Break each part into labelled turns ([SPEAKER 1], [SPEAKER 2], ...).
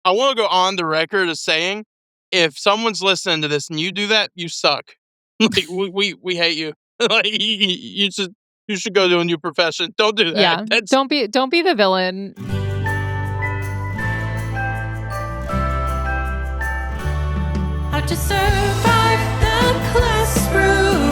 [SPEAKER 1] I want to go on the record as saying, if someone's listening to this and you do that, you suck. Like we hate you. Like you should go to a new profession. Don't do that.
[SPEAKER 2] Yeah.
[SPEAKER 1] That's
[SPEAKER 2] Don't be the villain.
[SPEAKER 3] How to survive the classroom.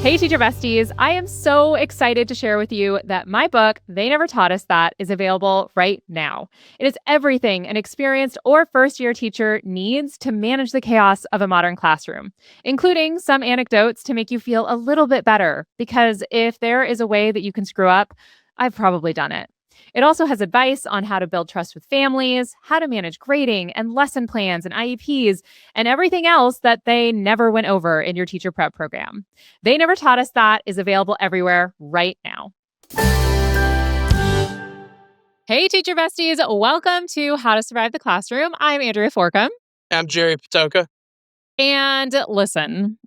[SPEAKER 2] Hey, teacher besties. I am so excited to share with you that my book, They Never Taught Us That, is available right now. It is everything an experienced or first-year teacher needs to manage the chaos of a modern classroom, including some anecdotes to make you feel a little bit better. Because if there is a way that you can screw up, I've probably done it. It also has advice on how to build trust with families, how to manage grading and lesson plans and IEPs, and everything else that they never went over in your teacher prep program. They Never Taught Us That is available everywhere right now. Hey, teacher besties. Welcome to How to Survive the Classroom. I'm Andrea Forcum.
[SPEAKER 1] I'm Jerry Patoka.
[SPEAKER 2] And listen.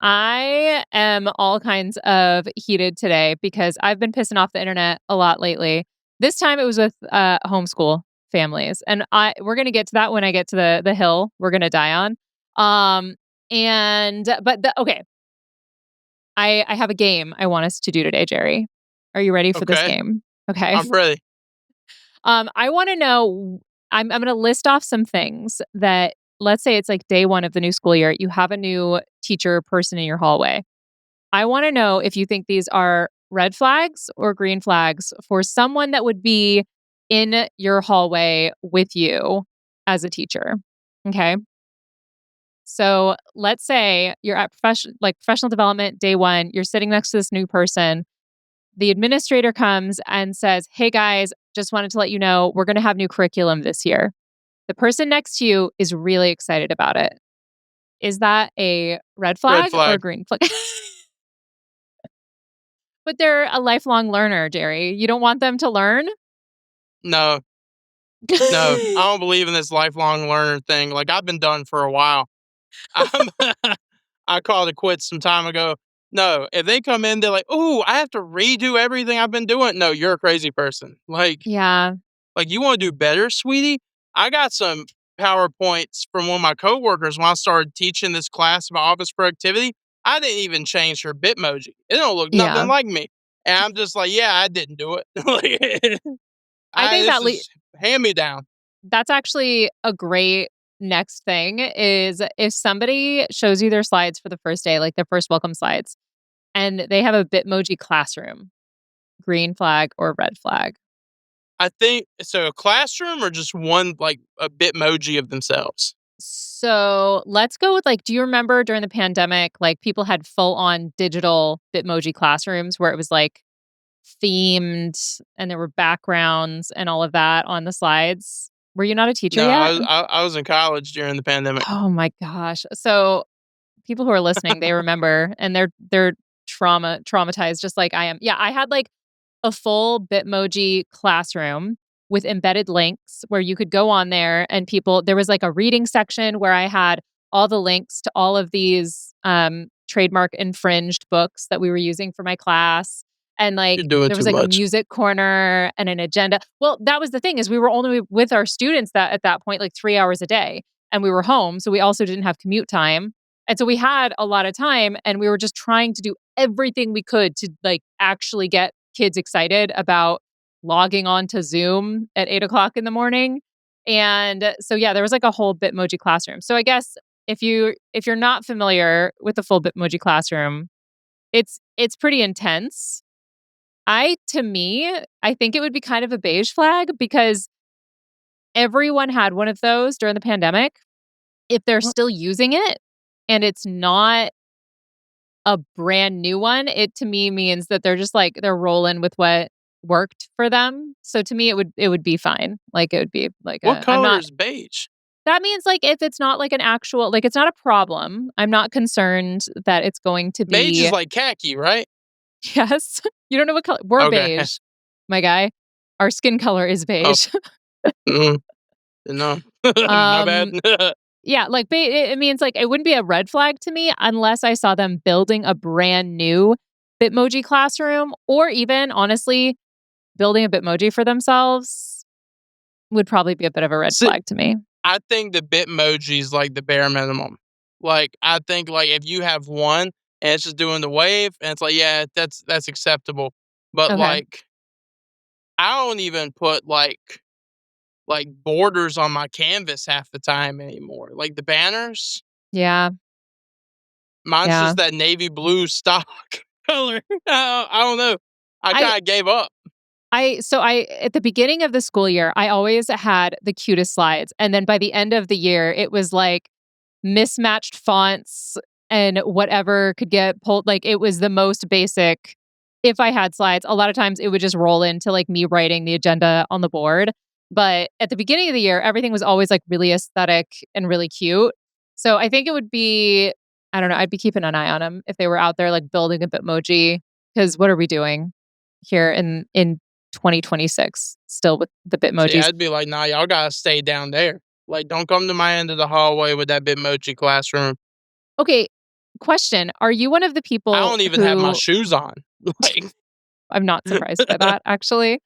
[SPEAKER 2] I am all kinds of heated today because I've been pissing off the internet a lot lately. This time it was with homeschool families. And we're going to get to that when I get to the hill we're going to die on. Okay. I have a game I want us to do today, Jerry. Are you ready for this game? Okay.
[SPEAKER 1] I'm ready.
[SPEAKER 2] I want to know, I'm going to list off some things that, let's say it's like day one of the new school year. You have a new teacher person in your hallway. I want to know if you think these are red flags or green flags for someone that would be in your hallway with you as a teacher. Okay. So let's say you're at professional development, day one, you're sitting next to this new person. The administrator comes and says, "Hey guys, just wanted to let you know we're going to have new curriculum this year." The person next to you is really excited about it. Is that a red flag or a green flag? But they're a lifelong learner, Jerry. You don't want them to learn?
[SPEAKER 1] No, I don't believe in this lifelong learner thing. Like, I've been done for a while. I called it quits some time ago. No, if they come in, they're like, "Oh, I have to redo everything I've been doing." No, you're a crazy person.
[SPEAKER 2] Yeah.
[SPEAKER 1] Like you want to do better, sweetie? I got some PowerPoints from one of my coworkers when I started teaching this class about office productivity. I didn't even change her Bitmoji. It don't look nothing
[SPEAKER 2] Yeah.
[SPEAKER 1] like me. And I'm just like, yeah, I didn't do it.
[SPEAKER 2] I think
[SPEAKER 1] this is hand me down.
[SPEAKER 2] that's actually a great next thing is if somebody shows you their slides for the first day, like their first welcome slides, and they have a Bitmoji classroom, green flag or red flag?
[SPEAKER 1] I think so. A classroom or just one, like a Bitmoji of themselves?
[SPEAKER 2] So let's go with do you remember during the pandemic, people had full on digital Bitmoji classrooms where it was themed and there were backgrounds and all of that on the slides? Were you not a teacher
[SPEAKER 1] No,
[SPEAKER 2] yet?
[SPEAKER 1] I was in college during the pandemic.
[SPEAKER 2] Oh my gosh. So people who are listening, they remember and they're traumatized just like I am. Yeah, I had a full Bitmoji classroom with embedded links where you could go on there and there was a reading section where I had all the links to all of these trademark infringed books that we were using for my class. And
[SPEAKER 1] You're doing
[SPEAKER 2] there was
[SPEAKER 1] too
[SPEAKER 2] a
[SPEAKER 1] much.
[SPEAKER 2] music corner and an agenda. Well, that was the thing is we were only with our students that at that point 3 hours a day and we were home. So we also didn't have commute time. And so we had a lot of time and we were just trying to do everything we could to actually get kids excited about logging on to Zoom at 8:00 in the morning. And so, yeah, there was a whole Bitmoji classroom. So I guess if you're not familiar with the full Bitmoji classroom, it's pretty intense. To me, I think it would be kind of a beige flag because everyone had one of those during the pandemic. If they're still using it and it's not a brand new one, it to me means that they're just they're rolling with what worked for them. So to me, it would be fine. It would be
[SPEAKER 1] What color is beige?
[SPEAKER 2] That means if it's not an actual it's not a problem. I'm not concerned that it's going to
[SPEAKER 1] Beige
[SPEAKER 2] be
[SPEAKER 1] is like khaki, right?
[SPEAKER 2] yes. You don't know what color we're
[SPEAKER 1] Okay.
[SPEAKER 2] beige, my guy. Our skin color is beige.
[SPEAKER 1] No, my bad.
[SPEAKER 2] Yeah, it means it wouldn't be a red flag to me unless I saw them building a brand new Bitmoji classroom or even honestly building a Bitmoji for themselves. would probably be a bit of a red
[SPEAKER 1] See,
[SPEAKER 2] flag to me.
[SPEAKER 1] I think the Bitmoji is like the bare minimum. Like, I think like if you have one and it's just doing the wave and it's like, yeah, that's acceptable. But
[SPEAKER 2] Okay.
[SPEAKER 1] like, I don't even put like borders on my canvas half the time anymore. Like the banners,
[SPEAKER 2] Yeah.
[SPEAKER 1] mine's
[SPEAKER 2] Yeah.
[SPEAKER 1] just that navy blue stock color. I don't know. I
[SPEAKER 2] I
[SPEAKER 1] kind of gave up.
[SPEAKER 2] I at the beginning of the school year, I always had the cutest slides. And then by the end of the year, it was like mismatched fonts and whatever could get pulled. Like it was the most basic. If I had slides, a lot of times it would just roll into like me writing the agenda on the board. But at the beginning of the year, everything was always like really aesthetic and really cute. So I think it would be, I don't know, I'd be keeping an eye on them if they were out there like building a Bitmoji. Because what are we doing here in 2026 still with the
[SPEAKER 1] See,
[SPEAKER 2] Bitmojis?
[SPEAKER 1] I'd be like, nah, y'all gotta stay down there. Like, don't come to my end of the hallway with that Bitmoji classroom.
[SPEAKER 2] Okay, question. Are you one of the
[SPEAKER 1] I
[SPEAKER 2] people
[SPEAKER 1] don't even have my
[SPEAKER 2] who
[SPEAKER 1] shoes on. Like,
[SPEAKER 2] I'm not surprised by that actually.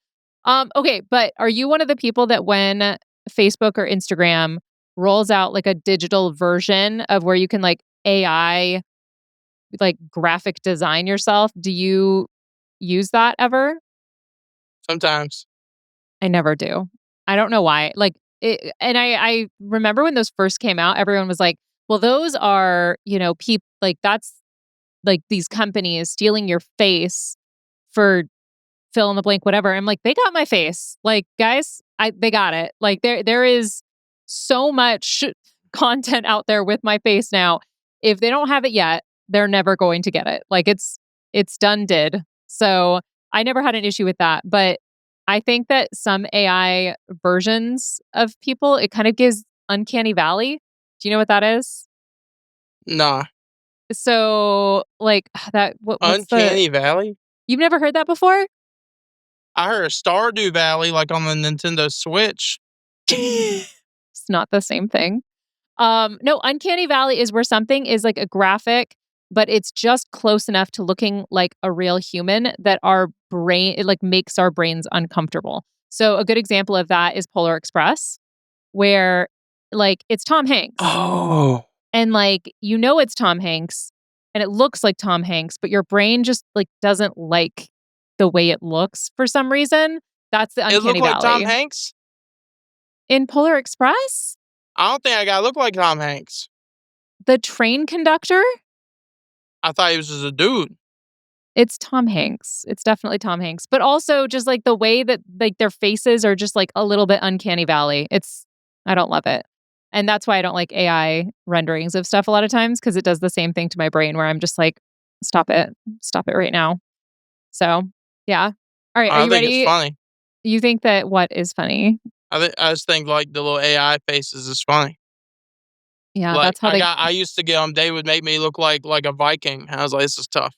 [SPEAKER 2] Okay, but are you one of the people that when Facebook or Instagram rolls out like a digital version of where you can like AI like graphic design yourself, do you use that ever?
[SPEAKER 1] sometimes.
[SPEAKER 2] I never do. I don't know why. Like and I remember when those first came out, everyone was like, "Well, those are, people like that's like these companies stealing your face for fill in the blank whatever." I'm like, "They got my face." Like, guys, they got it. Like there is so much content out there with my face now. If they don't have it yet, they're never going to get it. Like it's done did. So, I never had an issue with that, but I think that some AI versions of people, it kind of gives uncanny valley. Do you know what that is?
[SPEAKER 1] Nah.
[SPEAKER 2] So, like that what's the
[SPEAKER 1] Uncanny Valley?
[SPEAKER 2] You've never heard that before?
[SPEAKER 1] I heard Stardew Valley, like, on the Nintendo Switch.
[SPEAKER 2] It's not the same thing. No, uncanny valley is where something is like a graphic, but it's just close enough to looking like a real human that our brain it like makes our brains uncomfortable. So a good example of that is Polar Express, where like it's Tom Hanks
[SPEAKER 1] Oh.
[SPEAKER 2] and like it's Tom Hanks and it looks like Tom Hanks, but your brain just like doesn't like the way it looks for some reason. That's the
[SPEAKER 1] It
[SPEAKER 2] uncanny
[SPEAKER 1] looked like Tom
[SPEAKER 2] valley.
[SPEAKER 1] Hanks?
[SPEAKER 2] In Polar Express,
[SPEAKER 1] I don't think I gotta look like Tom Hanks.
[SPEAKER 2] the train conductor,
[SPEAKER 1] I thought he was just a dude.
[SPEAKER 2] it's Tom Hanks. It's definitely Tom Hanks. But also just like the way that like their faces are just like a little bit uncanny valley. I don't love it. And that's why I don't like AI renderings of stuff a lot of times because it does the same thing to my brain where I'm just like, stop it. Stop it right now. So, yeah. All right, are
[SPEAKER 1] I
[SPEAKER 2] you
[SPEAKER 1] think it's
[SPEAKER 2] ready?
[SPEAKER 1] funny.
[SPEAKER 2] You think that what is funny?
[SPEAKER 1] I just think, like, the little AI faces is funny.
[SPEAKER 2] Yeah,
[SPEAKER 1] Like,
[SPEAKER 2] that's how they
[SPEAKER 1] I used to get them. They would make me look like a Viking. I was like, "This is tough."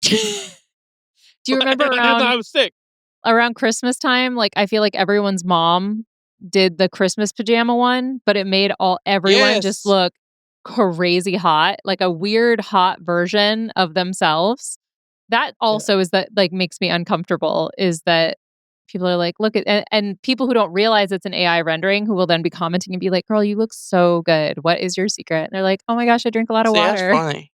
[SPEAKER 2] Do you remember
[SPEAKER 1] I thought I was sick.
[SPEAKER 2] around Christmas time, like I feel like everyone's mom did the Christmas pajama one, but it made everyone just
[SPEAKER 1] Yes.
[SPEAKER 2] look crazy hot, like a weird hot version of themselves. That
[SPEAKER 1] Yeah.
[SPEAKER 2] also is that like makes me uncomfortable is that people are like, look at and people who don't realize it's an AI rendering who will then be commenting and be like, "Girl, you look so good. What is your secret?" And they're like, "Oh my gosh, I drink a lot of
[SPEAKER 1] See, that's
[SPEAKER 2] water."
[SPEAKER 1] funny.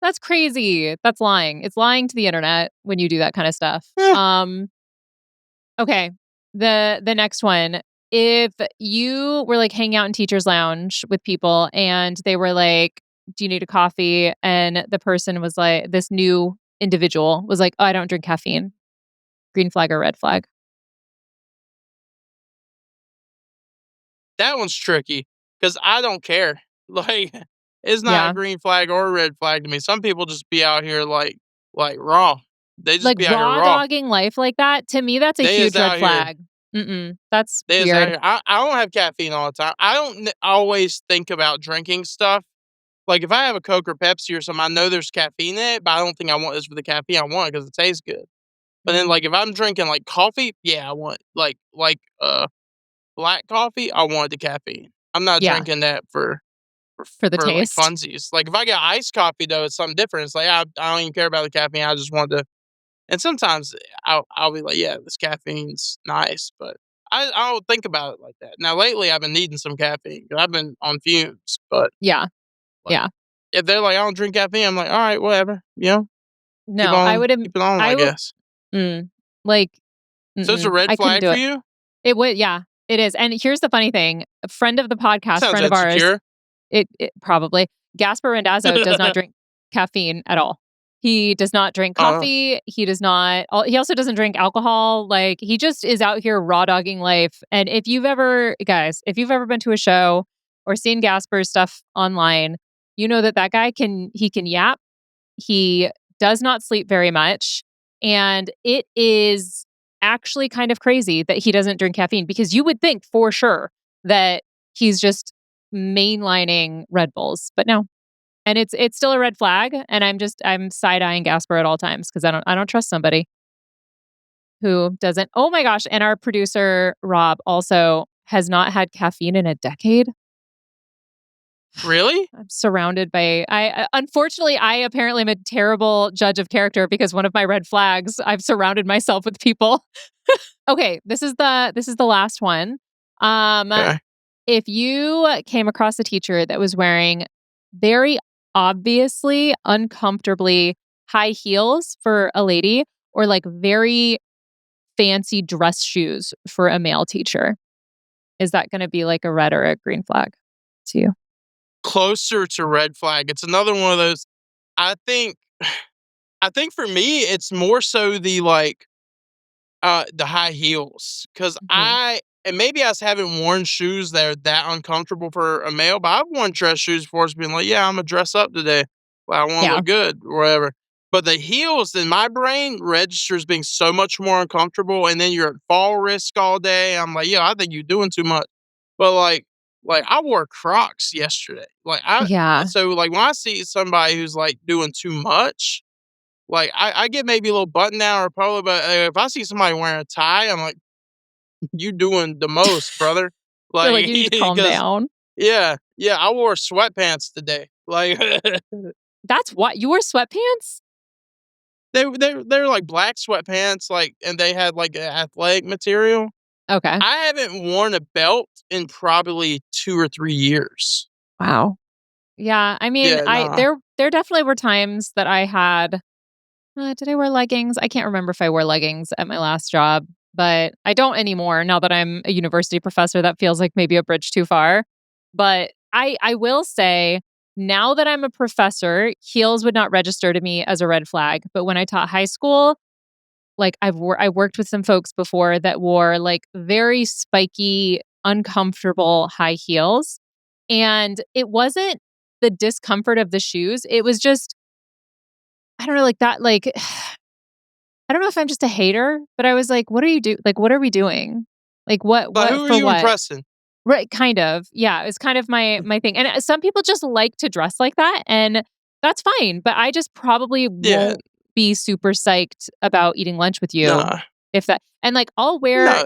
[SPEAKER 2] That's crazy. That's lying. It's lying to the internet when you do that kind of stuff.
[SPEAKER 1] Eh.
[SPEAKER 2] Okay. The next one. If you were like hanging out in teacher's lounge with people and they were like, "Do you need a coffee?" And the person was like, this new individual was like, "Oh, I don't drink caffeine." Green flag or red flag?
[SPEAKER 1] That one's tricky because I don't care. Like, it's not a
[SPEAKER 2] Yeah.
[SPEAKER 1] green flag or a red flag to me. Some people just be out here like raw. They just
[SPEAKER 2] Like
[SPEAKER 1] be out here
[SPEAKER 2] raw
[SPEAKER 1] raw.
[SPEAKER 2] dogging life like that, to me, that's a
[SPEAKER 1] They is
[SPEAKER 2] huge red
[SPEAKER 1] out here.
[SPEAKER 2] flag. Mm-mm. That's
[SPEAKER 1] They is out
[SPEAKER 2] weird.
[SPEAKER 1] here. I don't have caffeine all the time. I don't always think about drinking stuff. Like, if I have a Coke or Pepsi or something, I know there's caffeine in it, but I don't think I want this for the caffeine. I want it because it tastes good. But then, like,
[SPEAKER 2] Mm.
[SPEAKER 1] if I'm drinking like coffee, yeah, I want black coffee. I want the caffeine. I'm not
[SPEAKER 2] Yeah,
[SPEAKER 1] drinking that for
[SPEAKER 2] for the
[SPEAKER 1] like
[SPEAKER 2] taste.
[SPEAKER 1] funsies. Like, if I get iced coffee though, it's something different. It's like I don't even care about the caffeine. I just want to. And sometimes I'll be like, yeah, this caffeine's nice, but I don't think about it like that. Now lately, I've been needing some caffeine 'cause I've been on fumes, but,
[SPEAKER 2] Yeah.
[SPEAKER 1] like,
[SPEAKER 2] Yeah.
[SPEAKER 1] if they're like, "I don't drink caffeine," I'm like, "Alright, whatever,"
[SPEAKER 2] No, I would
[SPEAKER 1] keep it on, I
[SPEAKER 2] I would
[SPEAKER 1] guess.
[SPEAKER 2] like,
[SPEAKER 1] So it's a red
[SPEAKER 2] I couldn't
[SPEAKER 1] flag
[SPEAKER 2] do
[SPEAKER 1] for
[SPEAKER 2] it.
[SPEAKER 1] you?
[SPEAKER 2] It would, yeah, it is. And here's the funny thing, a friend of the podcast,
[SPEAKER 1] Sounds
[SPEAKER 2] friend of ours,
[SPEAKER 1] insecure.
[SPEAKER 2] it probably Gasper Randazzo does not drink caffeine at all. He does not drink
[SPEAKER 1] Uh,
[SPEAKER 2] coffee. He does not. He also doesn't drink alcohol. Like he just is out here raw dogging life. And if you've ever, guys, if you've ever been to a show or seen Gasper's stuff online, you know that that guy can yap. He does not sleep very much, and it is actually kind of crazy that he doesn't drink caffeine because you would think for sure that he's just mainlining Red Bulls, but no. And it's still a red flag, and I'm side-eyeing Gasper at all times because I don't trust somebody who doesn't. Oh my gosh, and our producer Rob also has not had caffeine in a decade.
[SPEAKER 1] really?
[SPEAKER 2] I'm surrounded by I unfortunately I apparently am a terrible judge of character because one of my red flags, I've surrounded myself with people. Okay, this is the last one. Um
[SPEAKER 1] Okay.
[SPEAKER 2] if you came across a teacher that was wearing very obviously uncomfortably high heels for a lady or like very fancy dress shoes for a male teacher, is that going to be like a red or a green flag to you?
[SPEAKER 1] Closer to red flag. It's another one of those I think I think for me, it's more so the high heels, cause
[SPEAKER 2] Mhm.
[SPEAKER 1] and maybe I just haven't worn shoes that are that uncomfortable for a male, but I've worn dress shoes before just being like, "Yeah, Imma dress up today. Well, I wanna
[SPEAKER 2] Yeah.
[SPEAKER 1] look good," or whatever. But the heels in my brain registers being so much more uncomfortable, and then you're at fall risk all day. I'm like, "Yeah, I think you're doing too much." But, I wore Crocs yesterday.
[SPEAKER 2] Yeah.
[SPEAKER 1] When I see somebody who's, doing too much, I get maybe a little button down or polo, but, if I see somebody wearing a tie, I'm like, "You doing the most, brother."
[SPEAKER 2] You're like,
[SPEAKER 1] Like,
[SPEAKER 2] you need to calm
[SPEAKER 1] because
[SPEAKER 2] down.
[SPEAKER 1] yeah, I wore sweatpants today.
[SPEAKER 2] That's what you wear sweatpants?
[SPEAKER 1] They're like black sweatpants, and they had, a athletic material.
[SPEAKER 2] Okay.
[SPEAKER 1] I haven't worn a belt in probably 2 or 3 years.
[SPEAKER 2] Wow. Yeah, I mean,
[SPEAKER 1] Yeah,
[SPEAKER 2] I
[SPEAKER 1] nah.
[SPEAKER 2] there definitely were times that I had did I wear leggings? I can't remember if I wore leggings at my last job, but I don't anymore now that I'm a university professor. That feels like maybe a bridge too far. But I will say now that I'm a professor, heels would not register to me as a red flag. But when I taught high school, like I worked with some folks before that wore like very spiky, uncomfortable high heels. And it wasn't the discomfort of the shoes. It was just, I don't know, like that, like I don't know if I'm just a hater, but I was like, what are you do like what are we doing? Like
[SPEAKER 1] But
[SPEAKER 2] what
[SPEAKER 1] who are
[SPEAKER 2] for
[SPEAKER 1] you
[SPEAKER 2] what?
[SPEAKER 1] impressing?
[SPEAKER 2] Right, kind of. Yeah, it's kind of my thing. And some people just like to dress like that and that's fine, but I just probably
[SPEAKER 1] Yeah,
[SPEAKER 2] won't be super psyched about eating lunch with you
[SPEAKER 1] nah,
[SPEAKER 2] if that and like I'll wear
[SPEAKER 1] no,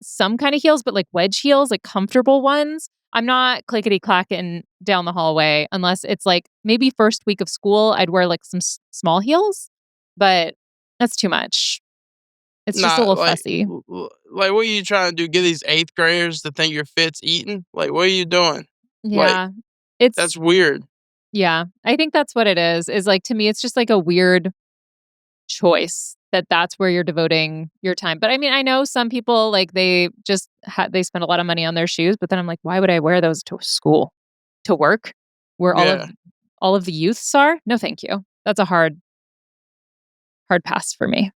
[SPEAKER 2] some kind of heels, but like wedge heels, like comfortable ones. I'm not clickety clacking down the hallway unless it's like maybe first week of school, I'd wear like some small heels, but that's too much. It's just a
[SPEAKER 1] nah,
[SPEAKER 2] little fussy.
[SPEAKER 1] what are you trying to do? Get these 8th graders to think your fit's eating? Like, what are you doing? Like,
[SPEAKER 2] Yeah. It's
[SPEAKER 1] that's weird.
[SPEAKER 2] yeah. I think that's what it is like to me it's just like a weird choice that that's where you're devoting your time. But I mean, I know some people like they just they spend a lot of money on their shoes, but then I'm like, why would I wear those to school, to work, where
[SPEAKER 1] Yeah.
[SPEAKER 2] all of the youths are? No, thank you. That's a hard pass for me.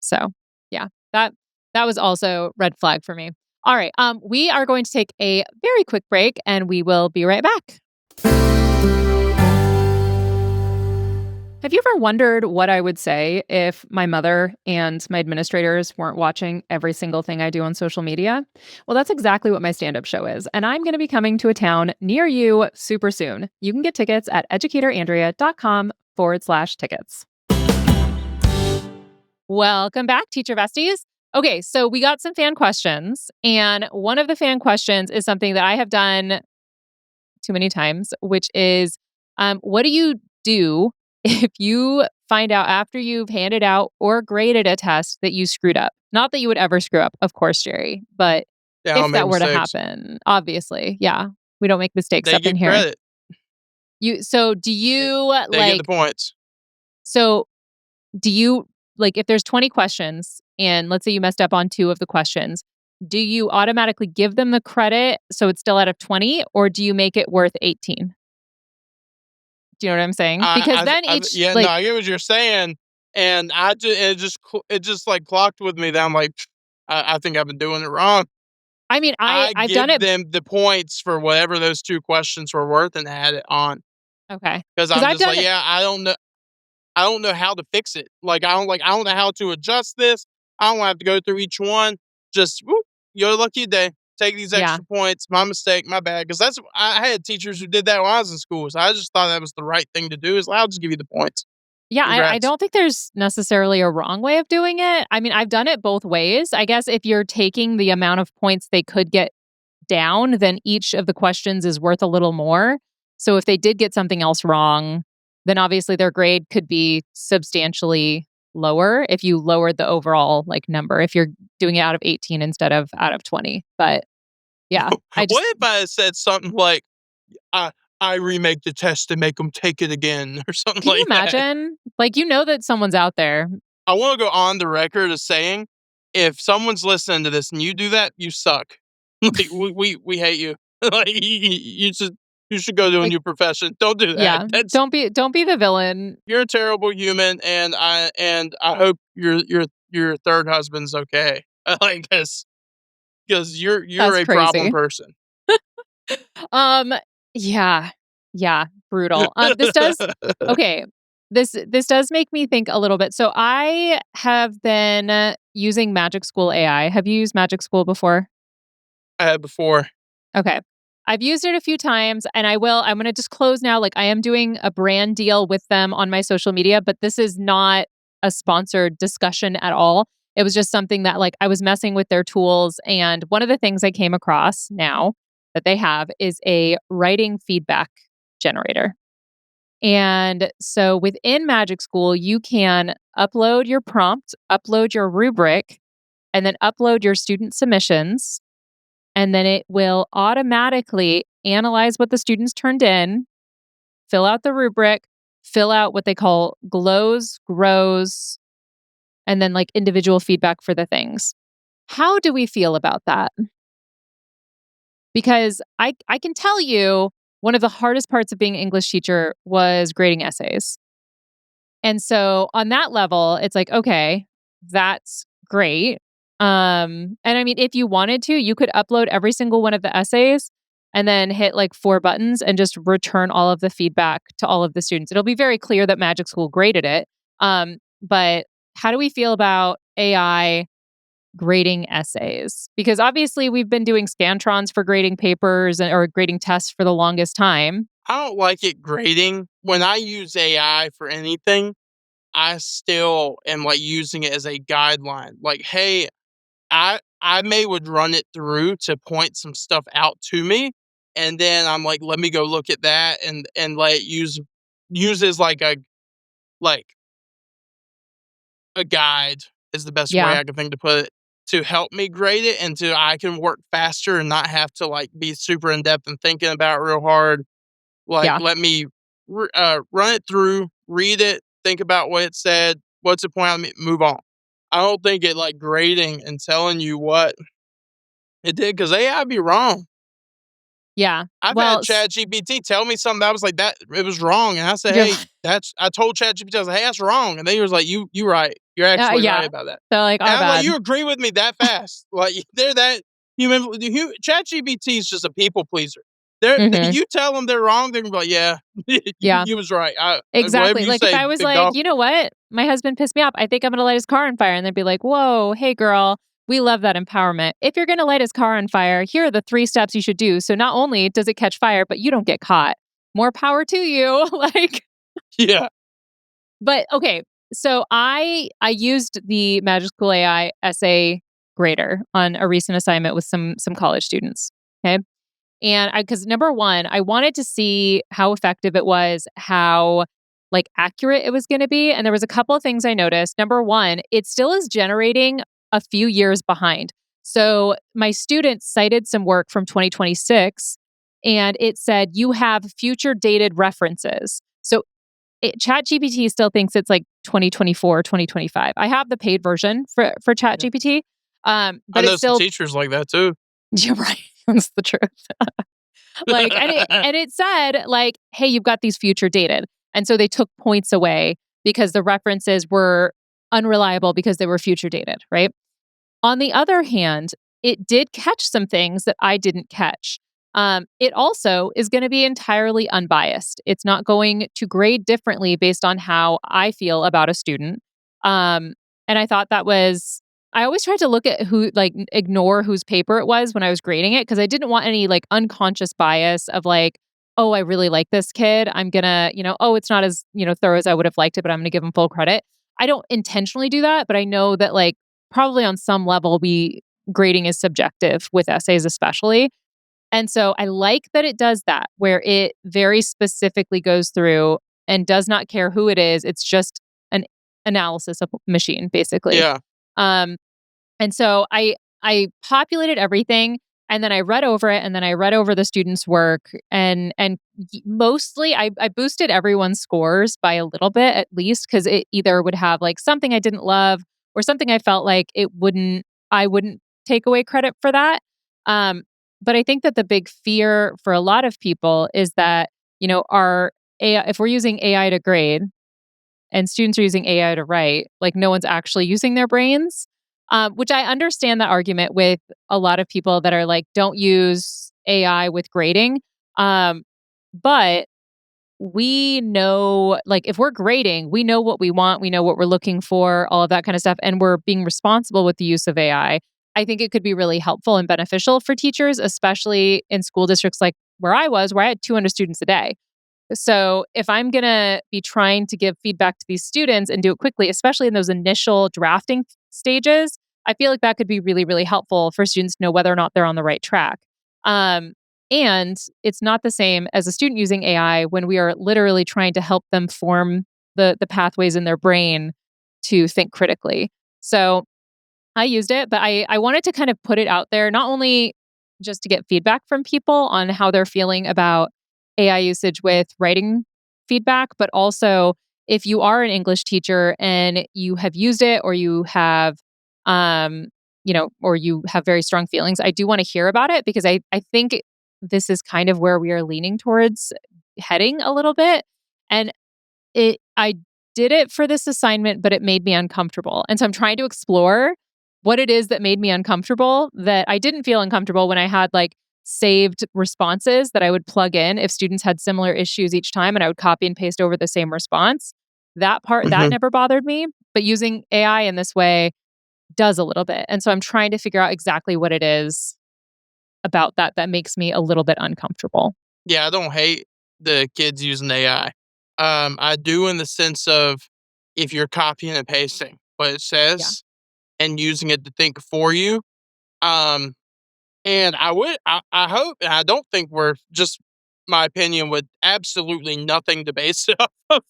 [SPEAKER 2] So yeah, that was also red flag for me. All right, we are going to take a very quick break, and we will be right back. Have you ever wondered what I would say if my mother and my administrators weren't watching every single thing I do on social media? Well, that's exactly what my stand up show is. And I'm going to be coming to a town near you super soon. You can get tickets at educatorandrea.com/tickets. Welcome back, teacher besties. Okay, so we got some fan questions. And one of the fan questions is something that I have done too many times, which is what do you do if you find out after you've handed out or graded a test that you screwed up. Not that you would ever screw up, of course, Jerry, but
[SPEAKER 1] Yeah, I
[SPEAKER 2] if
[SPEAKER 1] don't make
[SPEAKER 2] that were to
[SPEAKER 1] mistakes.
[SPEAKER 2] happen, obviously, yeah, we don't make mistakes
[SPEAKER 1] They
[SPEAKER 2] up in
[SPEAKER 1] get
[SPEAKER 2] here.
[SPEAKER 1] credit.
[SPEAKER 2] Do you
[SPEAKER 1] They get the
[SPEAKER 2] like,
[SPEAKER 1] points.
[SPEAKER 2] so do you, like, if there's 20 questions and let's say you messed up on 2 of the questions, do you automatically give them the credit so it's still out of 20 or do you make it worth 18? Do you know what I'm saying? Because then each,
[SPEAKER 1] Yeah, no,
[SPEAKER 2] like,
[SPEAKER 1] I get what you're saying, and it just like clocked with me that I'm like, I think I've been doing it wrong.
[SPEAKER 2] I mean,
[SPEAKER 1] I
[SPEAKER 2] I've done
[SPEAKER 1] give
[SPEAKER 2] it.
[SPEAKER 1] them the points for whatever those 2 questions were worth and add it on
[SPEAKER 2] Okay,
[SPEAKER 1] because
[SPEAKER 2] because
[SPEAKER 1] I'm
[SPEAKER 2] I've
[SPEAKER 1] just
[SPEAKER 2] done
[SPEAKER 1] like,
[SPEAKER 2] it.
[SPEAKER 1] yeah, I don't know how to fix it. I don't know how to adjust this. I don't have to go through each one. Just whoop, you're lucky day. Take these
[SPEAKER 2] Yeah.
[SPEAKER 1] extra points. My mistake. My bad. Because I had teachers who did that when I was in school. So I just thought that was the right thing to do. Is I'll just give you the points.
[SPEAKER 2] Yeah, I
[SPEAKER 1] Congrats.
[SPEAKER 2] don't think there's necessarily a wrong way of doing it. I mean, I've done it both ways. I guess if you're taking the amount of points they could get down, then each of the questions is worth a little more. So if they did get something else wrong, then obviously their grade could be substantially lower if you lowered the overall like number, if you're doing it out of 18 instead of out of 20. But yeah, I
[SPEAKER 1] What
[SPEAKER 2] just
[SPEAKER 1] if I had said something like, I I remake the test and make them take it again or something
[SPEAKER 2] can you
[SPEAKER 1] like that?
[SPEAKER 2] imagine? Like, you know that someone's out there.
[SPEAKER 1] I want to go on the record as saying, if someone's listening to this and you do that, you suck. Like we hate you. Like you should go to a
[SPEAKER 2] Like,
[SPEAKER 1] new profession. Don't do that.
[SPEAKER 2] yeah,
[SPEAKER 1] That's
[SPEAKER 2] don't be the villain.
[SPEAKER 1] you're a terrible human, and I hope your third husband's okay. Like this, because you're
[SPEAKER 2] That's
[SPEAKER 1] a problem
[SPEAKER 2] crazy.
[SPEAKER 1] person.
[SPEAKER 2] Um, yeah. Yeah, brutal. This does okay. This does make me think a little bit. So I have been using Magic School AI. Have you used Magic School before?
[SPEAKER 1] I had before.
[SPEAKER 2] Okay. I've used it a few times and I'm going to disclose now, like, I am doing a brand deal with them on my social media, but this is not a sponsored discussion at all. It was just something that, like, I was messing with their tools, and one of the things I came across now that they have is a writing feedback generator. And so within Magic School, you can upload your prompt, upload your rubric, and then upload your student submissions, and then it will automatically analyze what the students turned in, fill out the rubric, fill out what they call glows, grows, and then like individual feedback for the things. How do we feel about that? Because I can tell you one of the hardest parts of being an English teacher was grading essays. And so on that level, it's like, okay, that's great. And I mean, if you wanted to, you could upload every single one of the essays and then hit like 4 buttons and just return all of the feedback to all of the students. It'll be very clear that Magic School graded it. But how do we feel about AI grading essays? Because obviously we've been doing Scantrons for grading papers or grading tests for the longest time.
[SPEAKER 1] I don't like it grading. When I use AI for anything, I still am like using it as a guideline. Like, hey, I may would run it through to point some stuff out to me, and then I'm like, let me go look at that and let it use as like a guide is the best way
[SPEAKER 2] Yeah.
[SPEAKER 1] I can think to put it to help me grade it and to I can work faster and not have to like be super in depth and thinking about it real hard. Like,
[SPEAKER 2] Yeah.
[SPEAKER 1] let me run it through, read it, think about what it said, what's the point of me, move on. I don't think it like grading and telling you what it did because AI be wrong.
[SPEAKER 2] Yeah.
[SPEAKER 1] I've
[SPEAKER 2] Well,
[SPEAKER 1] had ChatGPT tell me something that was like that it was wrong, and I said,
[SPEAKER 2] you're
[SPEAKER 1] "Hey, that's." I told ChatGPT, I was like, "Hey, that's wrong," and then he was like, "You right. You're actually right
[SPEAKER 2] yeah.
[SPEAKER 1] about that."
[SPEAKER 2] So like
[SPEAKER 1] And
[SPEAKER 2] our
[SPEAKER 1] I'm like,
[SPEAKER 2] bad.
[SPEAKER 1] "You agree with me that fast? Like they're that human? ChatGPT is just a people pleaser.
[SPEAKER 2] Mhm.
[SPEAKER 1] You tell them they're wrong, they're gonna be like, yeah,
[SPEAKER 2] Yeah.
[SPEAKER 1] you was right. Whatever
[SPEAKER 2] Exactly.
[SPEAKER 1] you
[SPEAKER 2] Like, if
[SPEAKER 1] say,
[SPEAKER 2] I was
[SPEAKER 1] big
[SPEAKER 2] like,
[SPEAKER 1] dog."
[SPEAKER 2] "You know what? My husband pissed me off. I think I'm gonna light his car on fire." And they'd be like, "Whoa, hey girl, we love that empowerment. If you're gonna light his car on fire, here are the 3 steps you should do. So not only does it catch fire, but you don't get caught. More power to you." Like,
[SPEAKER 1] Yeah,
[SPEAKER 2] but okay. So I used the Magic School AI essay grader on a recent assignment with some college students. Okay. And I, because number one, I wanted to see how effective it was, how like accurate it was going to be. And there was a couple of things I noticed. Number one, it still is generating a few years behind. So my students cited some work from 2026 and it said you have future dated references. So ChatGPT still thinks it's like 2024, 2025. I have the paid version for
[SPEAKER 1] Yeah.
[SPEAKER 2] ChatGPT,
[SPEAKER 1] I
[SPEAKER 2] but it's
[SPEAKER 1] know some
[SPEAKER 2] still
[SPEAKER 1] teachers like that too.
[SPEAKER 2] you're right. That's the truth. Like, and it said like, hey, you've got these future dated, and so they took points away because the references were unreliable because they were future dated, right? On the other hand, it did catch some things that I didn't catch. It also is going to be entirely unbiased. It's not going to grade differently based on how I feel about a student. And I thought that was, I always tried to look at who, like, ignore whose paper it was when I was grading it because I didn't want any like unconscious bias of like, oh, I really like this kid. I'm going to, oh, it's not as, thorough as I would have liked it, but I'm going to give him full credit. I don't intentionally do that, but I know that like probably on some level grading is subjective with essays especially. And so I like that it does that where it very specifically goes through and does not care who it is. It's just an analysis of machine basically.
[SPEAKER 1] Yeah.
[SPEAKER 2] Um and so I populated everything and then I read over it and then I read over the students' work and mostly I boosted everyone's scores by a little bit at least because it either would have like something I didn't love or something I felt like I wouldn't take away credit for that. Um, but I think that the big fear for a lot of people is that, our AI, if we're using AI to grade, and students are using AI to write, like no one's actually using their brains. Which I understand that argument with a lot of people that are like, don't use AI with grading. But we know, like, if we're grading, we know what we want, we know what we're looking for, all of that kind of stuff, and we're being responsible with the use of AI. I think it could be really helpful and beneficial for teachers, especially in school districts like where I was, where I had 200 students a day. So if I'm going to be trying to give feedback to these students and do it quickly, especially in those initial drafting stages, I feel like that could be really, really helpful for students to know whether or not they're on the right track. Um, and it's not the same as a student using AI when we are literally trying to help them form the pathways in their brain to think critically. So I used it, but I wanted to kind of put it out there, not only just to get feedback from people on how they're feeling about AI usage with writing feedback, but also if you are an English teacher and you have used it or you have, um, or you have very strong feelings, I do want to hear about it because I think this is kind of where we are leaning towards heading a little bit. And I did it for this assignment, but it made me uncomfortable. And so I'm trying to explore what it is that made me uncomfortable that I didn't feel uncomfortable when I had like saved responses that I would plug in if students had similar issues each time and I would copy and paste over the same response. That part that
[SPEAKER 1] Mhm.
[SPEAKER 2] never bothered me, but using AI in this way does a little bit. And so I'm trying to figure out exactly what it is about that makes me a little bit uncomfortable.
[SPEAKER 1] Yeah, I don't hate the kids using AI. I do in the sense of if you're copying and pasting what it
[SPEAKER 2] Yeah.
[SPEAKER 1] says and using it to think for you. Um, and I hope, and I don't think we're just my opinion with absolutely nothing to base it off of.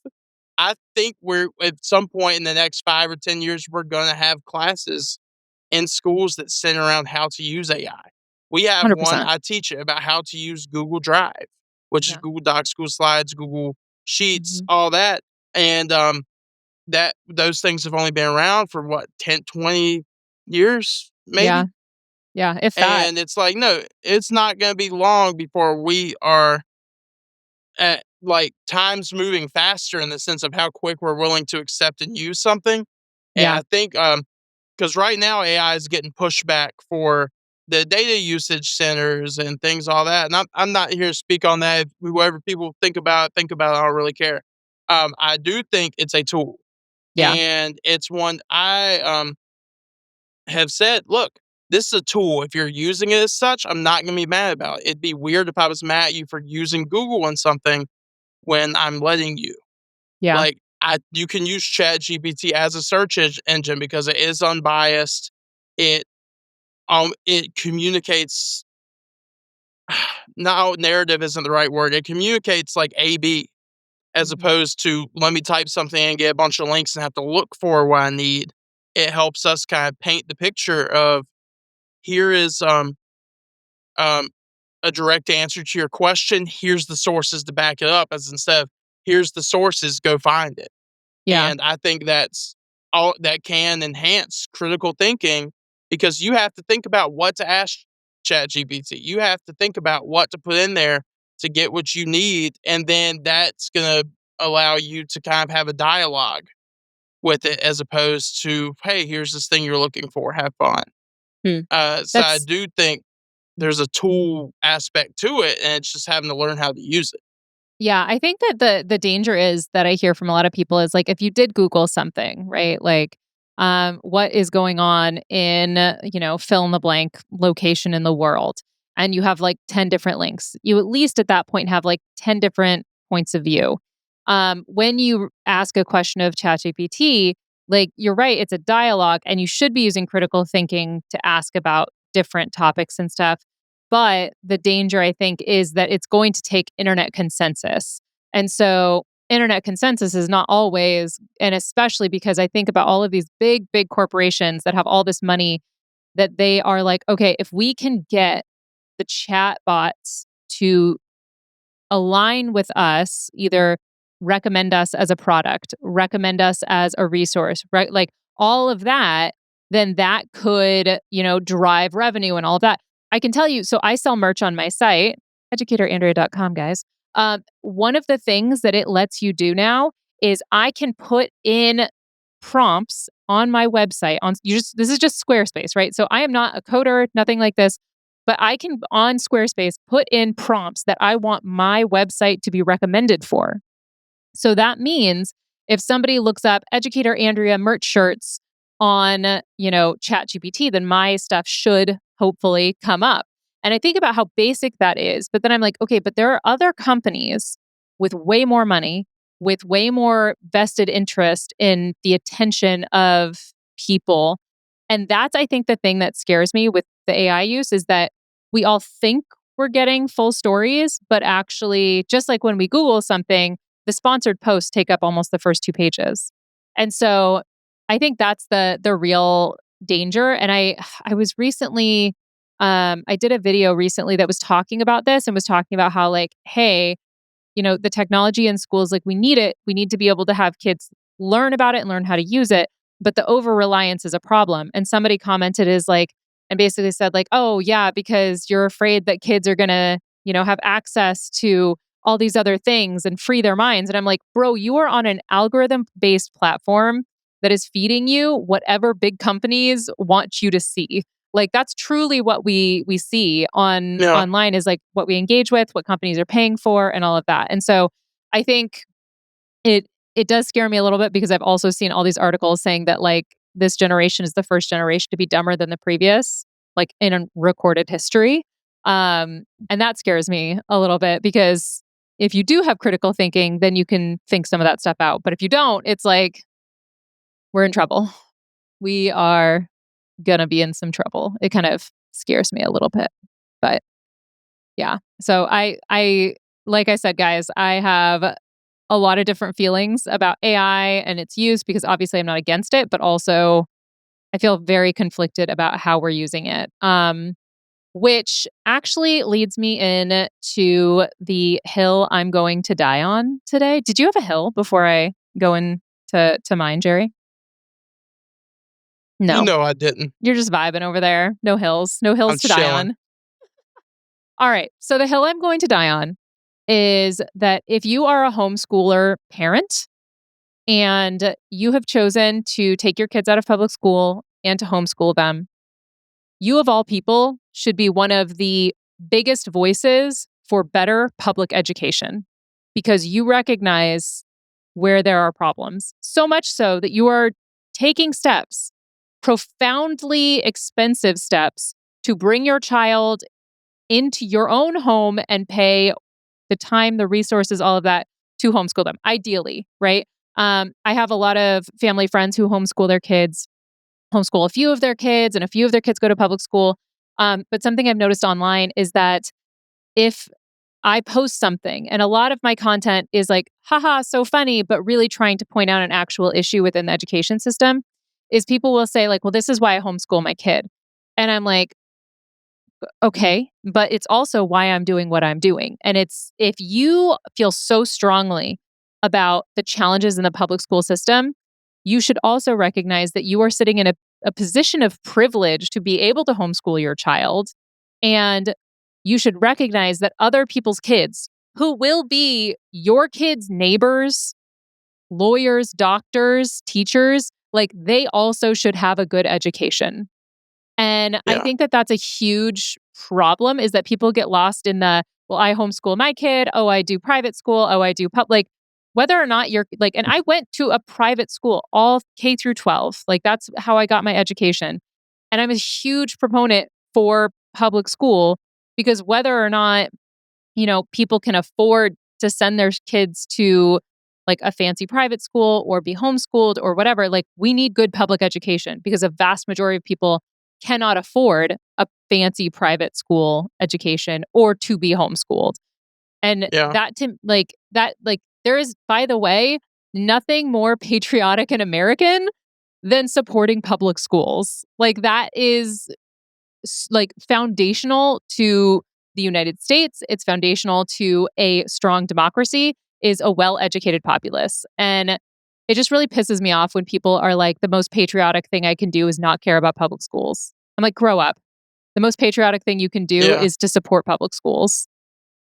[SPEAKER 1] I think we're at some point in the next 5 or 10 years, we're going to have classes in schools that center around how to use AI. We have one
[SPEAKER 2] 100%.
[SPEAKER 1] I teach it about how to use Google Drive, which is
[SPEAKER 2] Yeah.
[SPEAKER 1] Google Docs, Google Slides, Google Sheets,
[SPEAKER 2] Mhm.
[SPEAKER 1] all that. And that those things have only been around for what 10, 20 years
[SPEAKER 2] Yeah.
[SPEAKER 1] maybe.
[SPEAKER 2] Yeah. If that.
[SPEAKER 1] And it's like, no, it's not going to be long before we are at like time's moving faster in the sense of how quick we're willing to accept and use something. And
[SPEAKER 2] Yeah.
[SPEAKER 1] I think because right now AI is getting pushed back for the data usage centers and things all that. And I'm not here to speak on that. If whoever people think about it. I don't really care. I do think it's a tool,
[SPEAKER 2] Yeah.
[SPEAKER 1] and it's one I have said. Look, this is a tool. If you're using it as such, I'm not gonna be mad about it. It'd be weird if I was mad at you for using Google on something when I'm letting you.
[SPEAKER 2] Yeah.
[SPEAKER 1] Like, you can use ChatGPT as a search engine because it is unbiased. It it communicates no, narrative isn't the right word. It communicates like A/B as opposed to let me type something and get a bunch of links and have to look for what I need. It helps us kind of paint the picture of here is um, a direct answer to your question. Here's the sources to back it up, as instead of here's the sources, go find it.
[SPEAKER 2] Yeah.
[SPEAKER 1] And I think that's all that can enhance critical thinking because you have to think about what to ask ChatGPT. You have to think about what to put in there to get what you need. And then that's going to allow you to kind of have a dialogue with it as opposed to, hey, here's this thing you're looking for. Have fun.
[SPEAKER 2] Hmm.
[SPEAKER 1] So I
[SPEAKER 2] That's
[SPEAKER 1] do think there's a tool aspect to it, and it's just having to learn how to use it.
[SPEAKER 2] Yeah, I think that the danger is that I hear from a lot of people is like if you did Google something, right? Like what is going on in, fill in the blank location in the world and you have like 10 different links. You at least at that point have like 10 different points of view. When you ask a question of ChatGPT, like you're right, it's a dialogue and you should be using critical thinking to ask about different topics and stuff. But the danger, I think, is that it's going to take internet consensus. And so, internet consensus is not always, and especially because I think about all of these big, big corporations that have all this money that they are like, okay, if we can get the chat bots to align with us, either recommend us as a product, recommend us as a resource, right? Like all of that, then that could, drive revenue and all of that. I can tell you, so I sell merch on my site, educatorandrea.com, guys. One of the things that it lets you do now is I can put in prompts on my website this is just Squarespace, right? So I am not a coder, nothing like this, but I can on Squarespace put in prompts that I want my website to be recommended for. So that means if somebody looks up Educator Andrea merch shirts on, ChatGPT, then my stuff should hopefully come up. And I think about how basic that is, but then I'm like, okay, but there are other companies with way more money, with way more vested interest in the attention of people. And that's, I think, the thing that scares me with the AI use is that we all think we're getting full stories, but actually, just like when we Google something, the sponsored posts take up almost the first 2 pages. And so I think that's the real danger. And I was recently I did a video recently that was talking about this and was talking about how like, hey, the technology in schools, like we need it. We need to be able to have kids learn about it and learn how to use it. But the over reliance is a problem. And somebody commented is like, and basically said like, oh yeah, because you're afraid that kids are gonna, have access to all these other things and free their minds. And I'm like, bro, you are on an algorithm based platform that is feeding you whatever big companies want you to see. Like that's truly what we see on
[SPEAKER 1] Yeah.
[SPEAKER 2] online is like what we engage with, what companies are paying for and all of that. And so I think it it does scare me a little bit because I've also seen all these articles saying that like this generation is the first generation to be dumber than the previous, like in a recorded history. And that scares me a little bit because if you do have critical thinking, then you can think some of that stuff out. But if you don't, it's like we're in trouble. We are gonna be in some trouble. It kind of scares me a little bit. But yeah. So I like I said, guys, I have a lot of different feelings about AI and its use because obviously I'm not against it, but also I feel very conflicted about how we're using it. Which actually leads me in to the hill I'm going to die on today. Did you have a hill before I go into mine, Jerry?
[SPEAKER 1] You
[SPEAKER 2] No.
[SPEAKER 1] know I didn't.
[SPEAKER 2] You're just vibing over there. No hills. No hills
[SPEAKER 1] I'm
[SPEAKER 2] to die
[SPEAKER 1] chilling.
[SPEAKER 2] on. All right. So the hill I'm going to die on is that if you are a homeschooler parent and you have chosen to take your kids out of public school and to homeschool them, you of all people should be one of the biggest voices for better public education because you recognize where there are problems. So much so that you are taking steps, profoundly expensive steps, to bring your child into your own home and pay the time, the resources, all of that to homeschool them, ideally, right? I have a lot of family friends who homeschool their kids, homeschool a few of their kids, and a few of their kids go to public school. But something I've noticed online is that if I post something and a lot of my content is like, haha, so funny, but really trying to point out an actual issue within the education system, is people will say like, well, this is why I homeschool my kid. And I'm like, okay, but it's also why I'm doing what I'm doing. And it's, if you feel so strongly about the challenges in the public school system, you should also recognize that you are sitting in a position of privilege to be able to homeschool your child. And you should recognize that other people's kids, who will be your kids' neighbors, lawyers, doctors, teachers, like they also should have a good education. And I
[SPEAKER 1] Yeah.
[SPEAKER 2] think that that's a huge problem, is that people get lost in the, well, I homeschool my kid. Oh, I do private school. Oh, I do public. Whether or not you're like, and I went to a private school, all K through 12. Like that's how I got my education. And I'm a huge proponent for public school, because whether or not, people can afford to send their kids to like a fancy private school or be homeschooled or whatever, like we need good public education, because a vast majority of people cannot afford a fancy private school education or to be homeschooled. And
[SPEAKER 1] Yeah.
[SPEAKER 2] there is, by the way, nothing more patriotic and American than supporting public schools. Like that is like foundational to the United States. It's foundational to a strong democracy, is a well-educated populace. And it just really pisses me off when people are like, the most patriotic thing I can do is not care about public schools. I'm like, grow up. The most patriotic thing you can do
[SPEAKER 1] Yeah.
[SPEAKER 2] is to support public schools.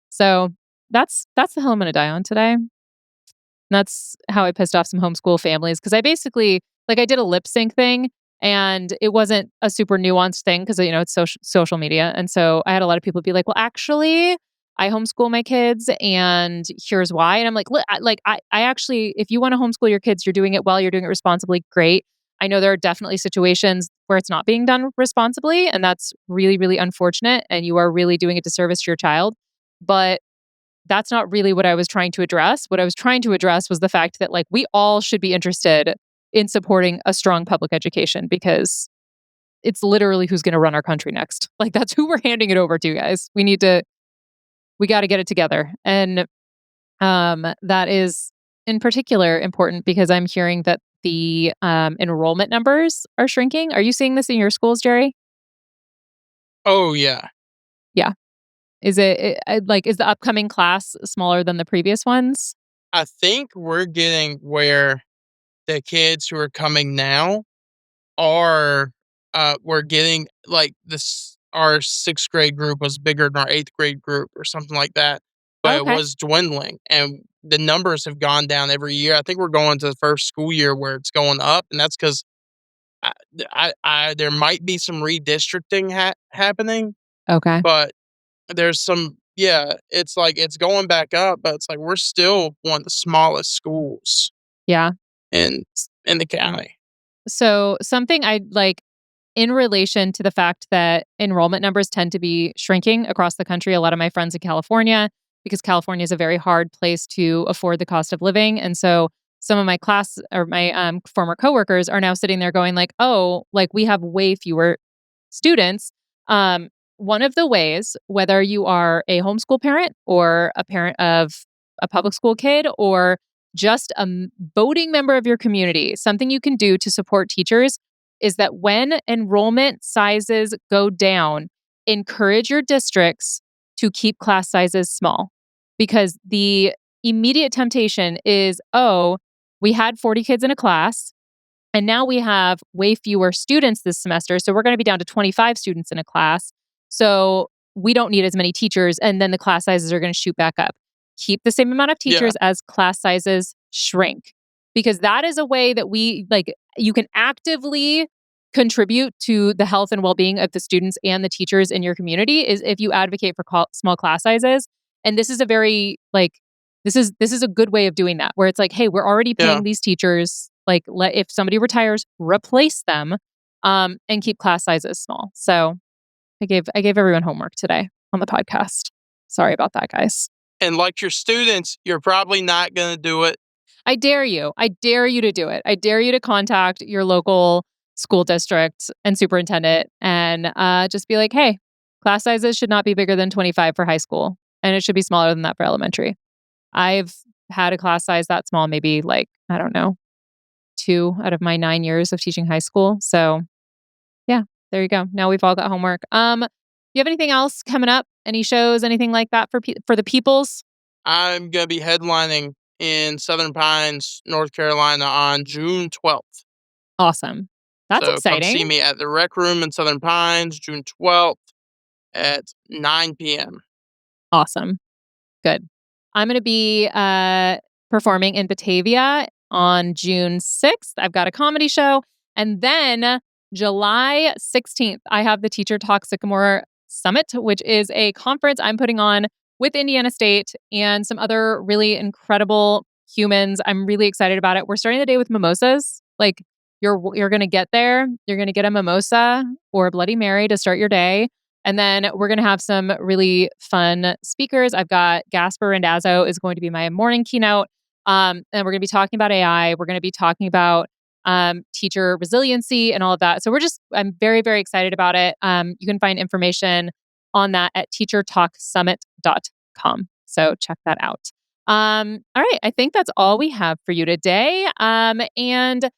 [SPEAKER 2] So that's the hill I'm going to die on today. That's how I pissed off some homeschool families, because I basically, like, I did a lip sync thing, and it wasn't a super nuanced thing because, it's social media. And so I had a lot of people be like, well, actually, I homeschool my kids and here's why. And I'm like, I actually, if you want to homeschool your kids, you're doing it well, you're doing it responsibly. Great. I know there are definitely situations where it's not being done responsibly, and that's really, really unfortunate. And you are really doing a disservice to your child. But that's not really what I was trying to address. What I was trying to address was the fact that like we all should be interested in supporting a strong public education, because it's literally who's going to run our country next. Like that's who we're handing it over to, guys. We got to get it together. And that is in particular important because I'm hearing that the enrollment numbers are shrinking. Are you seeing this in your schools, Jerry?
[SPEAKER 1] Oh, yeah.
[SPEAKER 2] Yeah. Is the upcoming class smaller than the previous ones?
[SPEAKER 1] I think we're getting where the kids who are coming now are, we're getting like this. Our sixth grade group was bigger than our eighth grade group or something like that, but it
[SPEAKER 2] Okay.
[SPEAKER 1] was dwindling, and the numbers have gone down every year. I think we're going to the first school year where it's going up, and that's because there might be some redistricting happening,
[SPEAKER 2] Okay.
[SPEAKER 1] but there's some. Yeah, it's like it's going back up, but it's like we're still one of the smallest schools
[SPEAKER 2] Yeah.
[SPEAKER 1] in in the county.
[SPEAKER 2] So something I like in relation to the fact that enrollment numbers tend to be shrinking across the country. A lot of my friends in California, because California is a very hard place to afford the cost of living. And so some of my class or my former coworkers are now sitting there going like, oh, like we have way fewer students. One of the ways, whether you are a homeschool parent or a parent of a public school kid or just a voting member of your community, something you can do to support teachers is that when enrollment sizes go down, encourage your districts to keep class sizes small. Because the immediate temptation is, oh, we had 40 kids in a class, and now we have way fewer students this semester. So we're going to be down to 25 students in a class. So we don't need as many teachers. And then the class sizes are going to shoot back up. Keep the same amount of
[SPEAKER 1] Yeah,
[SPEAKER 2] teachers as class sizes shrink. Because that is a way that you can actively contribute to the health and well-being of the students and the teachers in your community is if you advocate for small class sizes. And this is a very this is a good way of doing that, where it's like, hey, we're already
[SPEAKER 1] yeah.
[SPEAKER 2] paying these teachers. Like, if somebody retires, replace them, and keep class sizes small. So I gave everyone homework today on the podcast. Sorry about that, guys.
[SPEAKER 1] And like your students, you're probably not gonna do it.
[SPEAKER 2] I dare you. I dare you to do it. I dare you to contact your local school district and superintendent and just be like, hey, class sizes should not be bigger than 25 for high school. And it should be smaller than that for elementary. I've had a class size that small, maybe like, I don't know, 2 out of my 9 years of teaching high school. So yeah, there you go. Now we've all got homework. You have anything else coming up? Any shows, anything like that for the peoples?
[SPEAKER 1] I'm gonna be headlining in Southern Pines, North Carolina on June 12th.
[SPEAKER 2] Awesome. That's
[SPEAKER 1] So come see
[SPEAKER 2] exciting.
[SPEAKER 1] me at the Rec Room in Southern Pines, June 12th at 9 p.m.
[SPEAKER 2] Awesome. Good. I'm going to be performing in Batavia on June 6th. I've got a comedy show. And then July 16th, I have the Teacher Talk Sycamore Summit, which is a conference I'm putting on with Indiana State and some other really incredible humans. I'm really excited about it. We're starting the day with mimosas. Like you're going to get there, you're going to get a mimosa or a Bloody Mary to start your day. And then we're going to have some really fun speakers. I've got Gasper Randazzo is going to be my morning keynote. And we're going to be talking about AI. We're going to be talking about teacher resiliency and all of that. So I'm very, very excited about it. You can find information on that at teachertalksummit.com. So check that out. All right. I think that's all we have for you today. And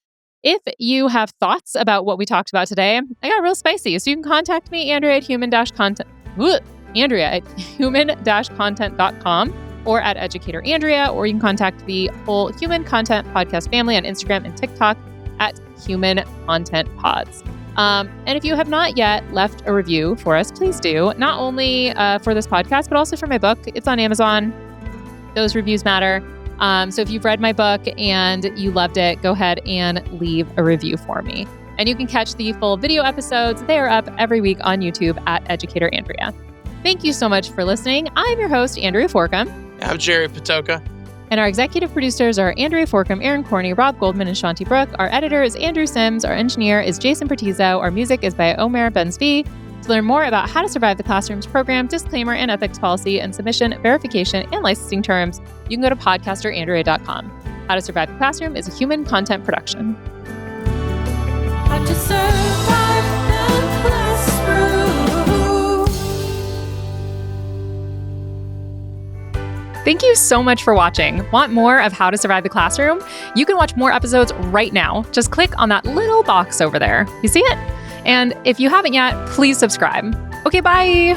[SPEAKER 2] if you have thoughts about what we talked about today, I got real spicy. So you can contact me, Andrea at human-content.com or at Educator Andrea, or you can contact the whole Human Content Podcast family on Instagram and TikTok at Human Content Pods. And if you have not yet left a review for us, please do. Not only for this podcast, but also for my book. It's on Amazon. Those reviews matter. So if you've read my book and you loved it, go ahead and leave a review for me. And you can catch the full video episodes. They are up every week on YouTube at Educator Andrea. Thank you so much for listening. I'm your host, Andrea Forcum.
[SPEAKER 1] I'm Jerry Patoka.
[SPEAKER 2] And our executive producers are Andrea Forcum, Aaron Corney, Rob Goldman, and Shanti Brooke. Our editor is Andrew Sims. Our engineer is Jason Pertizo. Our music is by Omer Benzvi. To learn more about How to Survive the Classroom's program, disclaimer and ethics policy, and submission, verification, and licensing terms, you can go to podcasterandrea.com. How to Survive the Classroom is a Human Content production.
[SPEAKER 3] How to survive the classroom.
[SPEAKER 2] Thank you so much for watching. Want more of How to Survive the Classroom? You can watch more episodes right now. Just click on that little box over there. You see it? And if you haven't yet, please subscribe. Okay, bye.